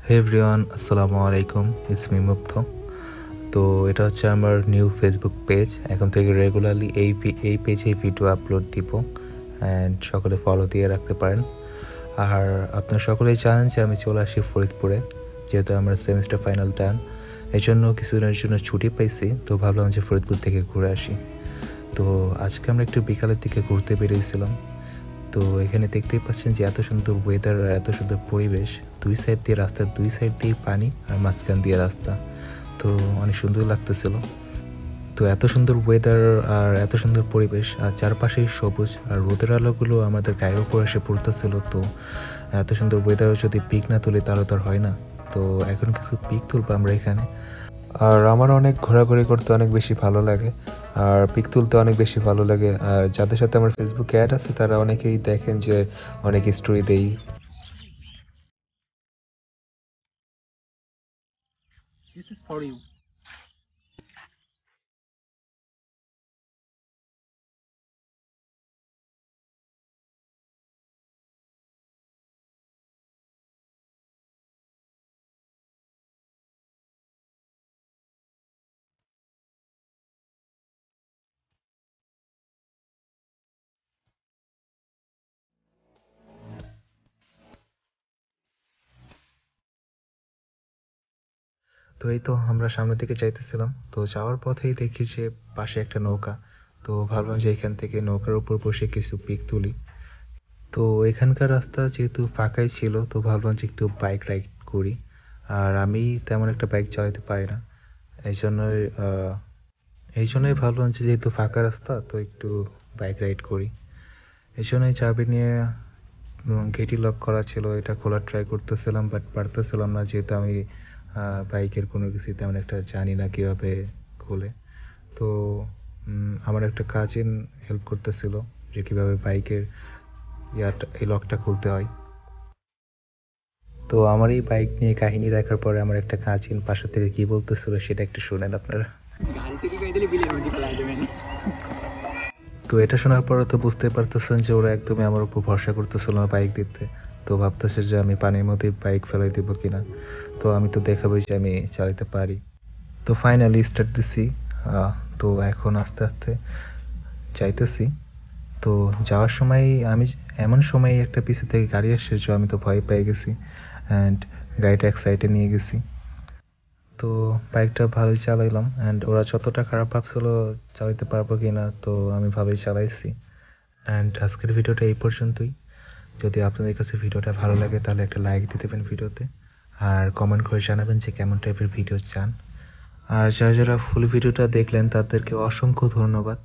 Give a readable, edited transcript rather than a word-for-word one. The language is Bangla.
হে এভরিওয়ান, আসসালামু আলাইকুম। ইটস মি মুগ্ধ। তো এটা হচ্ছে আমার নিউ ফেসবুক পেজ। এখন থেকে রেগুলারলি এই পেজে ভিডিও আপলোড দিব অ্যান্ড সকলে ফলো দিয়ে রাখতে পারেন। আর আপনার সকলেই জানেন যে আমি চলে আসি ফরিদপুরে, যেহেতু আমার সেমিস্টার ফাইনাল টার্ম। এই জন্য কিছুদিনের জন্য ছুটি পাইছি, তো ভাবলাম যে ফরিদপুর থেকে ঘুরে আসি। তো আজকে আমরা একটু বিকালের দিকে ঘুরতে বেরিয়েছিলাম। তো এখানে দেখতেই পাচ্ছেন যে এত সুন্দর ওয়েদার আর এত সুন্দর পরিবেশ। দুই সাইড দিয়ে রাস্তার দুই সাইড দিয়ে পানি আর মাঝখান দিয়ে রাস্তা, তো অনেক সুন্দর লাগতেছিল। তো এত সুন্দর ওয়েদার আর এত সুন্দর পরিবেশ আর চারপাশেই সবুজ আর রোদের আলোগুলো আমাদের গায়ের উপর এসে পড়তেছিল। তো এত সুন্দর ওয়েদারও যদি পিক না তুলি তাহলে তো আর হয় না। তো এখন কিছু পিক তুলবো আমরা এখানে। আর আমার অনেক ঘোরাঘুরি করতে অনেক বেশি ভালো লাগে আর পিক তুলতে অনেক বেশি ভালো লাগে। আর যাদের সাথে আমার ফেসবুকে অ্যাড আছে তারা অনেকেই দেখেন যে অনেক স্টোরি দেই। This is for you. তো এই তো আমরা সামনের দিকে যাইতেছিলাম, তো যাওয়ার পথেই দেখি যে পাশে একটা নৌকা। তো ভাবলাম যে এখান থেকে নৌকার উপর বসে কিছু পিক তুলি। তো এখানকার রাস্তা যেহেতু ফাঁকাই ছিল, তো ভাবলাম যে একটু বাইক রাইড করি। আর আমি তেমন একটা বাইক চালাতে পারি না, এই জন্যই ভাবলাম যে যেহেতু ফাঁকা রাস্তা তো একটু বাইক রাইড করি। এই জন্যই চাবি নিয়ে গেটই লক করা ছিল, এটা খোলার ট্রাই করতেছিলাম বাট পারতেছিলাম না, যেহেতু আমি বাইকের কোনো কিছু তেমন একটা জানি না কীভাবে খোলে। তো আমার একটা কাজিন হেল্প করতেছিল যে কীভাবে বাইকের এই লকটা খুলতে হয়। তো আমার এই বাইক নিয়ে কাহিনী দেখার পরে আমার একটা কাজিন পাশে থেকে কী বলতেছিল সেটা একটু শুনেন আপনারা। তো এটা শোনার পরে তো বুঝতে পারতেছেন যে ওরা একদমই আমার উপর ভরসা করতেছিল না বাইক দিতে। তো ভাবতেছে যে আমি পানির মধ্যে বাইক ফেলাই দিব কিনা। তো আমি তো দেখাবোই যে আমি চালাতে পারি। তো ফাইনালি স্টার্ট দিছি। তো এখন আস্তে আস্তে যাইতেছি। তো যাওয়ার সময় আমি এমন সময় একটা পিছে থেকে গাড়ি আসছে যে আমি তো ভয় পেয়ে গেছি অ্যান্ড গাড়িটা এক সাইডে নিয়ে গেছি। তো বাইকটা ভালোই চালাইলাম অ্যান্ড ওরা যতটা খারাপ ভাবছিল চালাতে পারবো কি না, তো আমি ভালোই চালাইছি। অ্যান্ড আজকের ভিডিওটা এই পর্যন্তই। যদি আপনাদের কাছে ভিডিওটা ভালো লাগে তাহলে একটা লাইক দিয়ে দেবেন ভিডিওতে, আর কমেন্ট করে জানাবেন যে কেমন টাইপের ভিডিও চান। আর যারা যারা ফুল ভিডিওটা দেখলেন তাদেরকে অসংখ্য ধন্যবাদ।